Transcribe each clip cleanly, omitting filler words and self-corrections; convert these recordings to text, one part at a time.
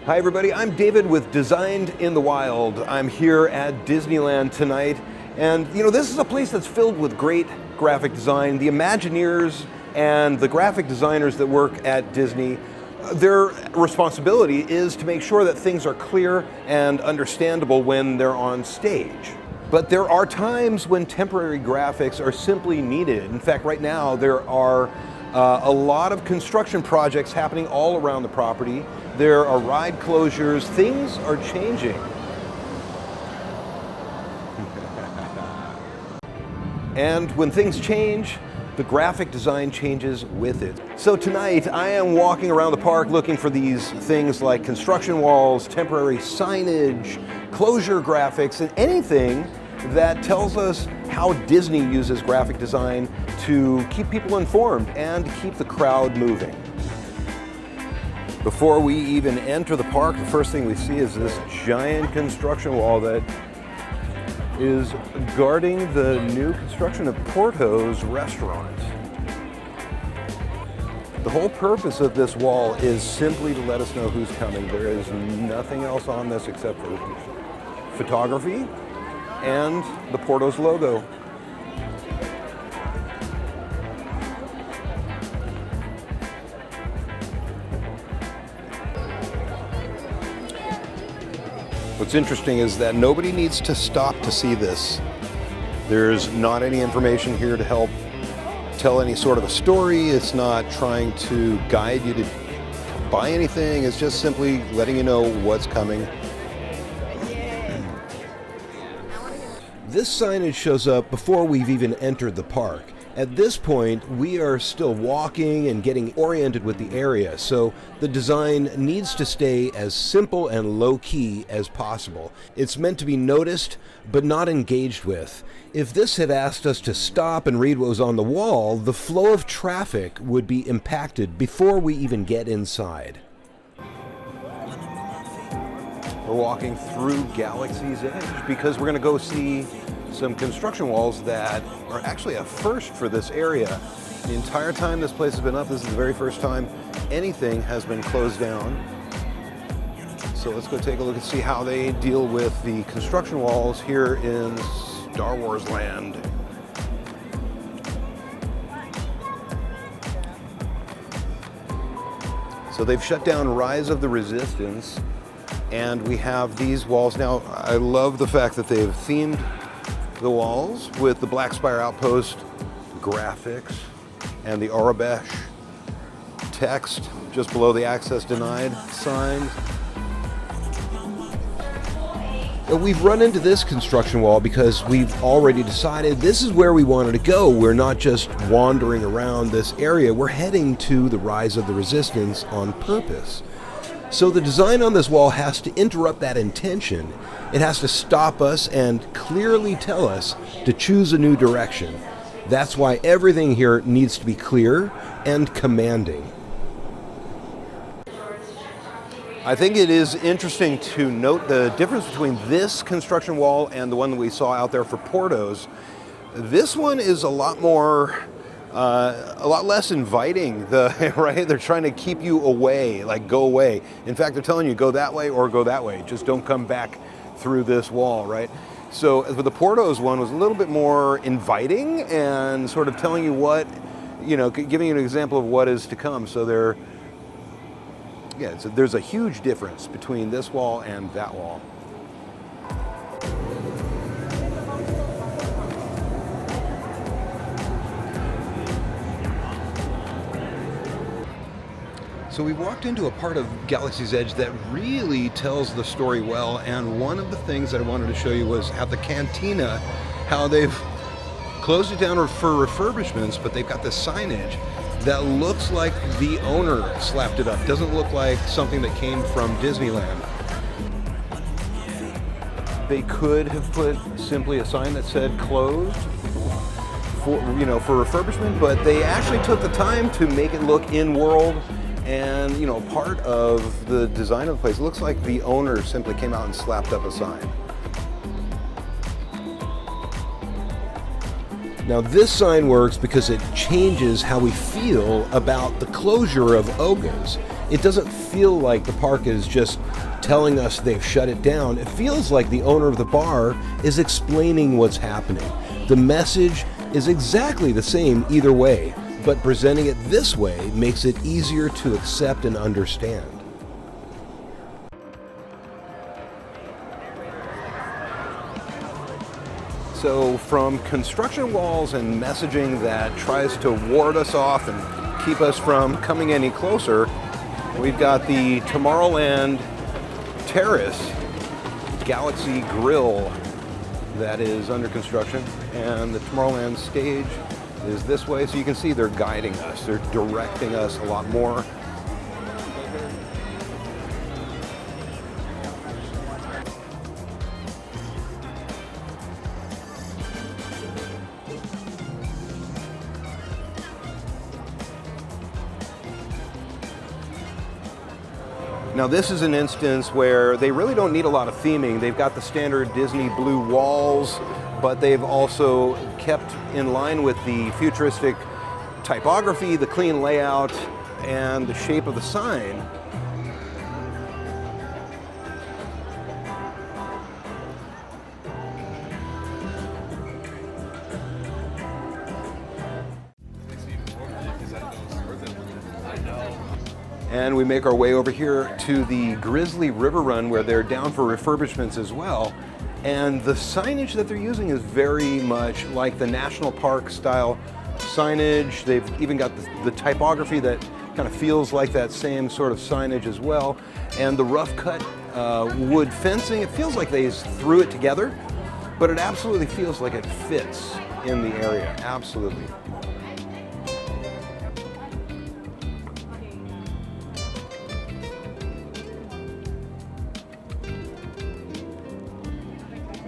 Hi everybody, I'm David with Designed in the Wild. I'm here at Disneyland tonight, and this is a place that's filled with great graphic design. The Imagineers and the graphic designers that work at Disney, their responsibility is to make sure that things are clear and understandable when they're on stage. But there are times when temporary graphics are simply needed. In fact, right now there are a lot of construction projects happening all around the property. There are ride closures. Things are changing. And when things change, the graphic design changes with it. So tonight I am walking around the park looking for these things like construction walls, temporary signage, closure graphics, and anything that tells us how Disney uses graphic design to keep people informed and keep the crowd moving. Before we even enter the park, the first thing we see is this giant construction wall that is guarding the new construction of Porto's restaurant. The whole purpose of this wall is simply to let us know who's coming. There is nothing else on this except for photography and the Porto's logo. What's interesting is that nobody needs to stop to see this. There's not any information here to help tell any sort of a story. It's not trying to guide you to buy anything. It's just simply letting you know what's coming. This signage shows up before we've even entered the park. At this point, we are still walking and getting oriented with the area, so the design needs to stay as simple and low-key as possible. It's meant to be noticed, but not engaged with. If this had asked us to stop and read what was on the wall, the flow of traffic would be impacted before we even get inside. We're walking through Galaxy's Edge because we're going to go see some construction walls that are actually a first for this area. The entire time this place has been up, this is the very first time anything has been closed down. So let's go take a look and see how they deal with the construction walls here in Star Wars land. So they've shut down Rise of the Resistance, and we have these walls. Now, I love the fact that they've themed the walls with the Black Spire Outpost graphics and the Aurebesh text just below the access denied signs. We've run into this construction wall because we've already decided this is where we wanted to go. We're not just wandering around this area, we're heading to the Rise of the Resistance on purpose. So the design on this wall has to interrupt that intention. It has to stop us and clearly tell us to choose a new direction. That's why everything here needs to be clear and commanding. I think it is interesting to note the difference between this construction wall and the one that we saw out there for Porto's. This one is a lot more a lot less inviting, right? They're trying to keep you away, like go away. In fact, they're telling you go that way or go that way. Just don't come back through this wall, right? So the Porto's one was a little bit more inviting and sort of telling you what, giving you an example of what is to come. So there's a huge difference between this wall and that wall. So we walked into a part of Galaxy's Edge that really tells the story well, and one of the things that I wanted to show you was at the Cantina, how they've closed it down for refurbishments, but they've got this signage that looks like the owner slapped it up. Doesn't look like something that came from Disneyland. They could have put simply a sign that said closed for refurbishment, but they actually took the time to make it look in-world. And, part of the design of the place, it looks like the owner simply came out and slapped up a sign. Now this sign works because it changes how we feel about the closure of Oga's. It doesn't feel like the park is just telling us they've shut it down. It feels like the owner of the bar is explaining what's happening. The message is exactly the same either way, but presenting it this way makes it easier to accept and understand. So from construction walls and messaging that tries to ward us off and keep us from coming any closer, we've got the Tomorrowland Terrace Galaxy Grill that is under construction, and the Tomorrowland stage is this way, so you can see they're guiding us, they're directing us a lot more. Now this is an instance where they really don't need a lot of theming. They've got the standard Disney blue walls, but they've also kept in line with the futuristic typography, the clean layout, and the shape of the sign. And we make our way over here to the Grizzly River Run, where they're down for refurbishments as well. And the signage that they're using is very much like the national park style signage. They've even got the typography that kind of feels like that same sort of signage as well. And the rough cut wood fencing, it feels like they threw it together, but it absolutely feels like it fits in the area, absolutely.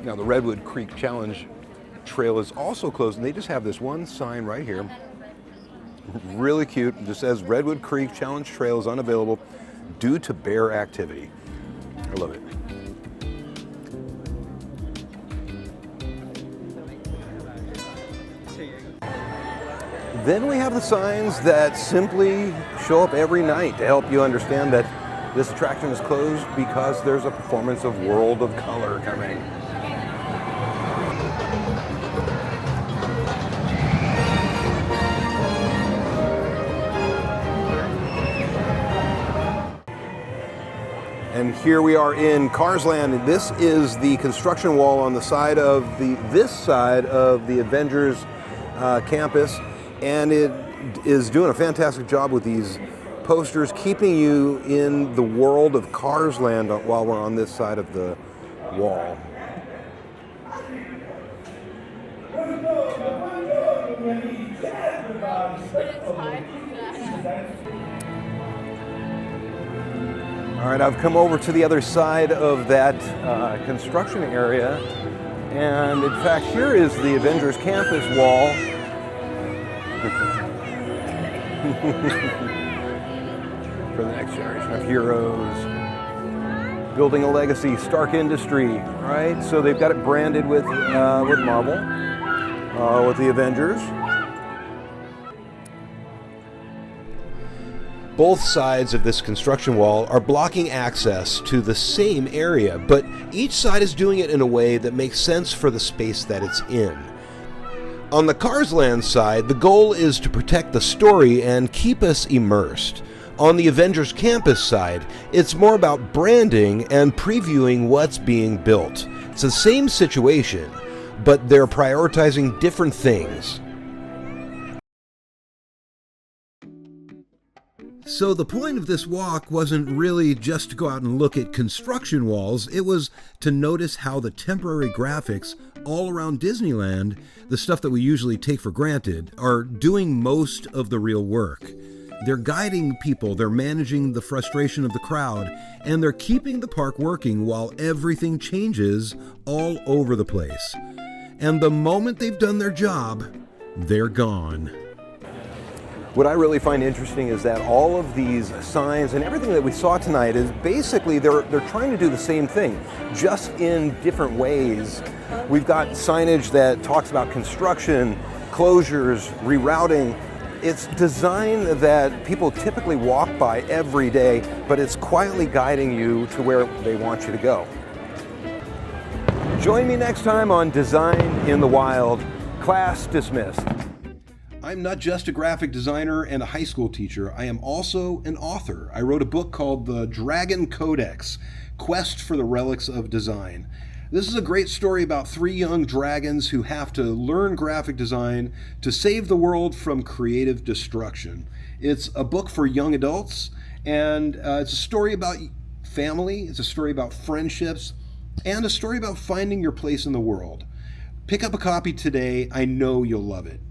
Now the Redwood Creek Challenge Trail is also closed, and they just have this one sign right here. Really cute. It just says Redwood Creek Challenge Trail is unavailable due to bear activity. I love it. Then we have the signs that simply show up every night to help you understand that this attraction is closed because there's a performance of World of Color coming. And here we are in Cars Land, and this is the construction wall on the side of this side of the Avengers campus, and it is doing a fantastic job with these posters, keeping you in the world of Cars Land while we're on this side of the wall. All right, I've come over to the other side of that construction area, and in fact, here is the Avengers campus wall. For the next generation of heroes, building a legacy, Stark Industry, right? So they've got it branded with Marvel, with the Avengers. Both sides of this construction wall are blocking access to the same area, but each side is doing it in a way that makes sense for the space that it's in. On the Cars Land side, the goal is to protect the story and keep us immersed. On the Avengers campus side, it's more about branding and previewing what's being built. It's the same situation, but they're prioritizing different things. So the point of this walk wasn't really just to go out and look at construction walls, it was to notice how the temporary graphics all around Disneyland, the stuff that we usually take for granted, are doing most of the real work. They're guiding people, they're managing the frustration of the crowd, and they're keeping the park working while everything changes all over the place. And the moment they've done their job, they're gone. What I really find interesting is that all of these signs and everything that we saw tonight is basically they're trying to do the same thing, just in different ways. We've got signage that talks about construction, closures, rerouting, It's design that people typically walk by every day, but it's quietly guiding you to where they want you to go. Join me next time on Design in the Wild. Class dismissed. I'm not just a graphic designer and a high school teacher, I am also an author. I wrote a book called The Dragon Codex, Quest for the Relics of Design. This is a great story about 3 young dragons who have to learn graphic design to save the world from creative destruction. It's a book for young adults, and it's a story about family, it's a story about friendships, and a story about finding your place in the world. Pick up a copy today. I know you'll love it.